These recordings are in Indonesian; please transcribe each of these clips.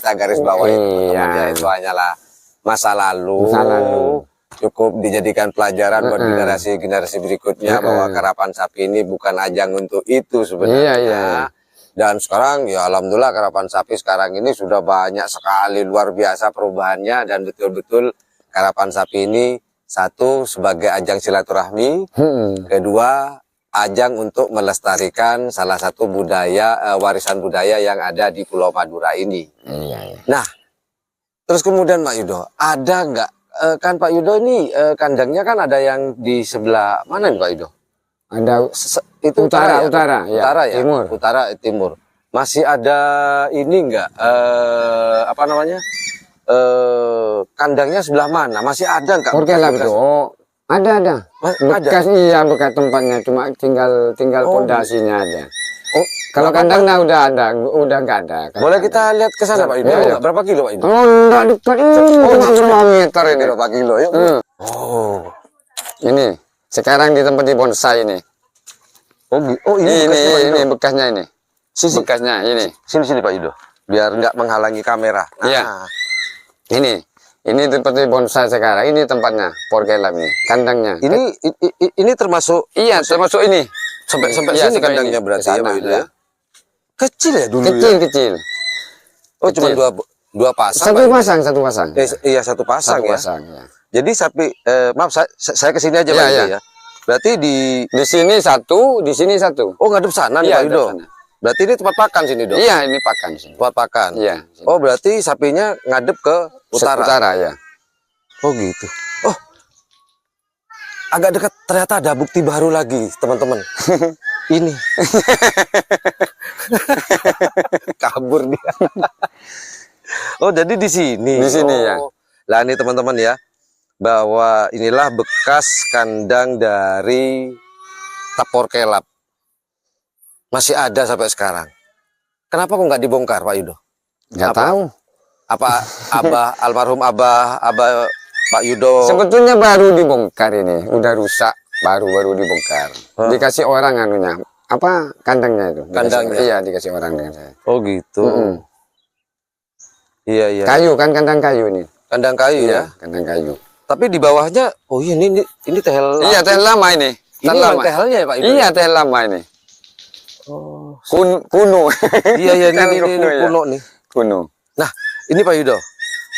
kita garis bawahi teman-teman ya. Itu hanyalah masa lalu. Cukup dijadikan pelajaran buat generasi berikutnya bahwa karapan sapi ini bukan ajang untuk itu sebenarnya. Dan sekarang ya alhamdulillah karapan sapi sekarang ini sudah banyak sekali, luar biasa perubahannya, dan betul-betul karapan sapi ini satu sebagai ajang silaturahmi, kedua ajang untuk melestarikan salah satu budaya, warisan budaya yang ada di Pulau Madura ini. Nah, terus kemudian Pak Yudo, ada nggak, kan Pak Yudo ini kandangnya kan ada yang di sebelah mana nih Pak Yudo? Ada itu utara, ya, utara timur. Masih ada ini enggak, apa namanya, kandangnya sebelah mana? Masih ada enggak? Porkelap itu? Oh, ada. Bekas, iya, bekas tempatnya, cuma tinggal pondasinya aja. Oh, kalau kandangnya udah nggak ada. Boleh kita lihat ke sana Pak Yudo? Berapa kilo Pak Yudo? Oh, enggak dekat, berapa meter ini? Berapa kilo? Yuk. Oh, ini sekarang di tempat di bonsai ini. Oh ini bekasnya ini. Bekasnya ini. Sini Pak Yudo, biar nggak menghalangi kamera. Iya. Ini tempat di bonsai sekarang. Ini tempatnya porkelap ini, kandangnya. Ini termasuk? Iya, termasuk ini. Sampai sini kandangnya berarti ya Pak Yudo ya? Kecil ya dulu ya? Kecil. Oh, cuma dua pasang? Satu pasang. Iya, satu pasang ya. Ya. Jadi sapi, maaf saya kesini aja Pak Yudo ya. Berarti di sini satu, di sini satu. Oh, ngadep sana nih Pak Yudo. Berarti ini tempat pakan sini dong? Iya, ini pakan sini. Tempat pakan. Iya. Oh, berarti sapinya ngadep ke utara. Utara ya. Oh gitu. Oh, agak dekat. Ternyata ada bukti baru lagi teman-teman. Ini kabur dia. Oh, jadi di sini. Di sini ya. Lah ini teman-teman ya, bahwa inilah bekas kandang dari Taporkelap. Masih ada sampai sekarang. Kenapa kok nggak dibongkar Pak Yudo? Nggak tahu. Apa almarhum Abah Pak Yudo? Sebetulnya baru dibongkar ini, udah rusak, baru dibongkar. Dikasih orang anunya, apa kandangnya itu? Kandangnya? Iya, dikasih orang dengan saya. Oh gitu. Iya. Kayu kan, kandang kayu ini. Kandang kayu ya? Kandang kayu. Tapi di bawahnya, oh iya ini tehel. Iya, tehel lama ini. Ini lama. Tehelnya ya Pak Yudo? Iya, tehel lama ini. Oh, kuno. Iya, ini kuno nih. Kuno. Nah, ini Pak Yudo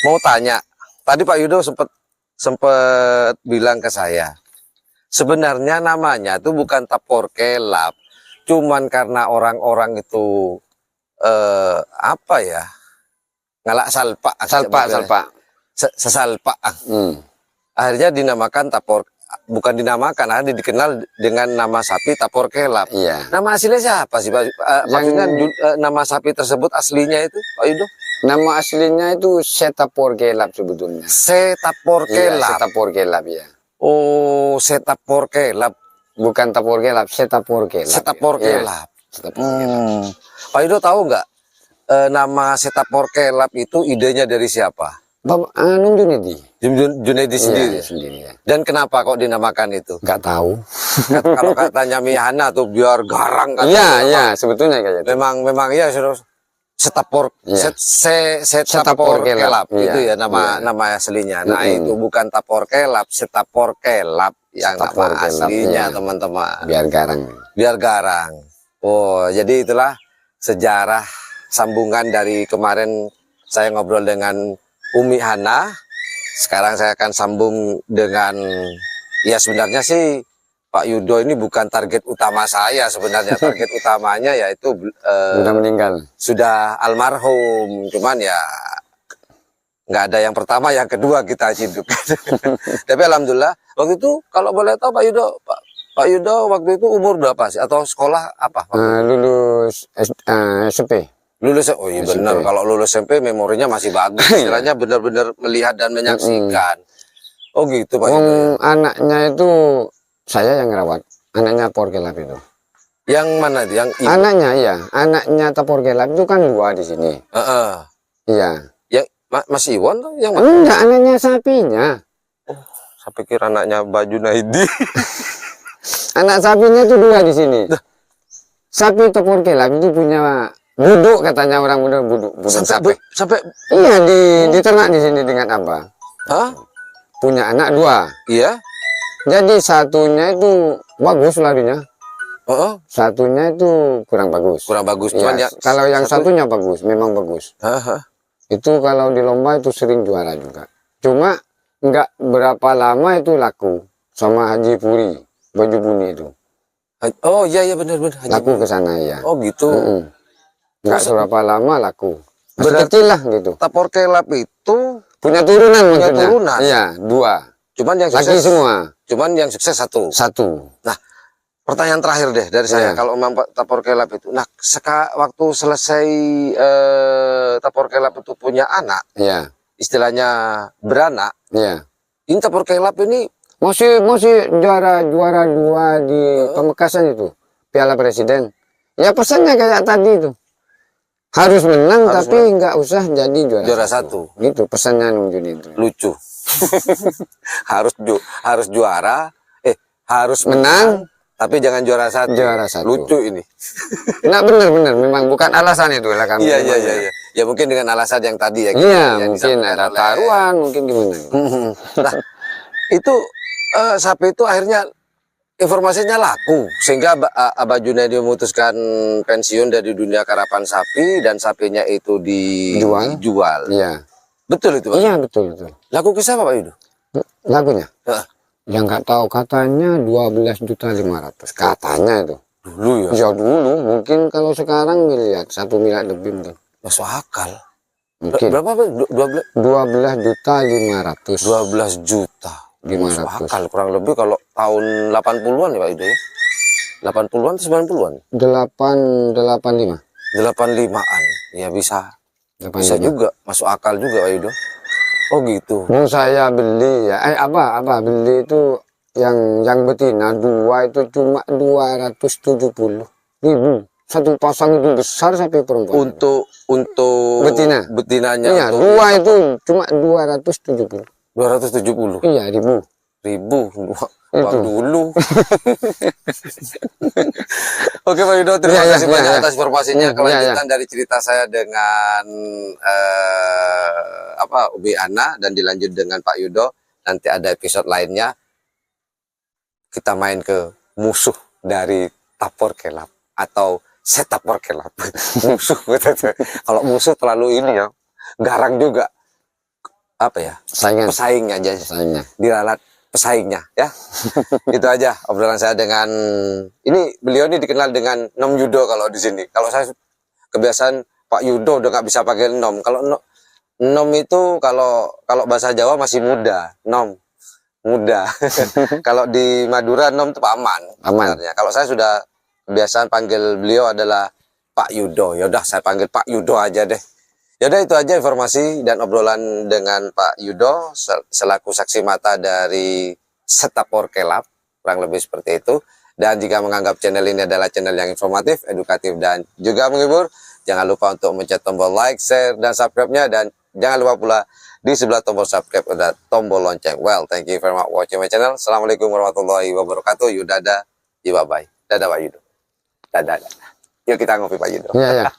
mau tanya. Tadi Pak Yudo sempat bilang ke saya, sebenarnya namanya itu bukan Taporkelap, cuman karena orang-orang itu apa ya, ngalak salpak. Sesalpak. Akhirnya dinamakan bukan dinamakan, ada dikenal dengan nama sapi Taporkelap. Iya. Nama aslinya siapa sih Pak? Maksudnya nama sapi tersebut aslinya itu Pak Yudo? Nama aslinya itu Setaporkelap sebetulnya. Setaporkelap. Iya, Setaporkelap ya. Oh, Setaporkelap. Bukan Taporkelap, Setaporkelap. Setaporkelap. Ya. Pak Yudo tahu nggak nama Setaporkelap itu idenya dari siapa? Nun Junedi. Junedi sendiri. Iya, sendiri ya. Dan kenapa kok dinamakan itu? Nggak tahu. Kalau katanya Mihana tuh biar garang kan. Iya, sebetulnya kayak gitu. Memang ya Setaporkelap itu ya nama aslinya. Nah, itu bukan Taporkelap, Setaporkelap yang nama aslinya teman-teman. Biar garang. Oh, jadi itulah sejarah sambungan dari kemarin saya ngobrol dengan Umi Hana. Sekarang saya akan sambung dengan, ya sebenarnya sih Pak Yudo ini bukan target utama saya sebenarnya. Target utamanya yaitu sudah meninggal, sudah almarhum. Cuman ya nggak ada yang pertama, yang kedua kita hidup. Tapi alhamdulillah waktu itu, kalau boleh tahu Pak Yudo waktu itu umur berapa sih, atau sekolah apa? Lulus SMP. Lulus, oh iya benar, kalau lulus SMP memorinya masih bagus, istilahnya benar-benar melihat dan menyaksikan. Oh gitu Pak Yudo. Anaknya itu saya yang ngerawat, anaknya Porkelap itu. Yang mana itu? Yang ibu? Anaknya, iya, anaknya Porkelap itu kan 2 di sini. Iya. Yang Mas Iwan tuh yang mana? Enggak, anaknya sapinya. Oh, saya pikir anaknya Baju Naidi. Anak sapinya itu 2 di sini. Sapi Porkelap itu punya Buduk katanya orang muda, buduk sapi. Sampai Iya, di ternak di sini dengan abah. hah? Punya anak 2. Iya. Jadi satunya itu bagus larinya. Oh, Satunya itu kurang bagus. kurang bagus. Ya, Cuman ya, kalau yang satunya bagus, memang bagus. Hah? Itu kalau di lomba itu sering juara juga. Cuma nggak berapa lama itu laku sama Haji Puri, baju buni itu. Oh iya benar. Laku ke sana ya. Oh gitu. Nggak berapa lama laku. Masih Berarti kecil lah gitu. Tapor Kelap itu Punya turunan punya maksudnya. turunan. Iya, 2. Cuman yang Laki sukses semua. Cuman yang sukses 1. 1. Nah, pertanyaan terakhir deh dari saya. Iya. Kalau Mam Tapor Kelap itu, nah waktu selesai Tapor Kelap itu punya anak, Iya. istilahnya beranak, Iya. ini Tapor Kelap ini Masih juara 2 di Pamekasan itu. Piala Presiden. Ya pesannya kayak tadi itu. Harus menang tapi nggak usah jadi juara 1. Gitu pesannya Nunjun itu. Lucu. harus juara, harus Menang tapi jangan juara 1. Juara 1. Lucu ini. Nggak benar, memang bukan alasan itu lah kami. Iya. Ya mungkin dengan alasan yang tadi ya. Iya, yang mungkin disampaikan ada oleh- taruhan, mungkin gimana. Nah, itu sapi itu akhirnya informasinya laku sehingga Abah Junaidi memutuskan pensiun dari dunia karapan sapi dan sapinya itu dijual. Iya. Betul itu, Pak? Iya, betul. Laku ke siapa, Pak Yudo? Lagunya? Hah? Yang nggak tahu katanya 12.500.000 katanya itu. Dulu ya. Ya dulu, mungkin kalau sekarang miliar, 1 miliar lebih mungkin. Masuk akal. Mungkin. Berapa, Pak? 12.500.000. 12 juta. Masuk 500. akal kurang lebih kalau tahun 80-an ya Pak Yudo ya. 80-an atau 90-an? 85. 85-an. Ya bisa 85. juga, masuk akal juga Pak Yudo. Oh gitu. Mau saya beli ya, beli itu yang betina 2 itu cuma 270.000. Satu pasang itu besar sampai perempuan. Untuk betinanya. Iya, untuk 2 itu cuma 270. 270 Iya, ribu. Uang dulu. Oke Pak Yudo, terima kasih banyak atas informasinya. Kelanjutan dari cerita saya dengan Ubi Ana dan dilanjut dengan Pak Yudo. Nanti ada episode lainnya. Kita main ke musuh dari Tapor Kelap atau Setapor Kelap. Musuh. Kalau musuh terlalu ini ya, garang juga. Apa ya? Pesaingnya aja. Diralat pesaingnya ya. Itu aja obrolan saya dengan beliau ini dikenal dengan Nom Yudo kalau di sini. Kalau saya kebiasaan Pak Yudo udah nggak bisa pakai Nom. Kalau Nom itu kalau bahasa Jawa masih muda, Nom muda. Kalau di Madura Nom itu Paman. Sebenarnya. Kalau saya sudah kebiasaan panggil beliau adalah Pak Yudo. Ya udah saya panggil Pak Yudo aja deh. Yaudah itu aja informasi dan obrolan dengan Pak Yudo selaku saksi mata dari Setapor Kelap, kurang lebih seperti itu. Dan jika menganggap channel ini adalah channel yang informatif, edukatif, dan juga menghibur, jangan lupa untuk mencet tombol like, share, dan subscribe-nya. Dan jangan lupa pula di sebelah tombol subscribe ada tombol lonceng. Well, thank you very much watching my channel. Assalamualaikum warahmatullahi wabarakatuh. Yudada, bye-bye. Dadah Pak Yudo. Dadah. Yuk kita ngopi Pak Yudo. Iya.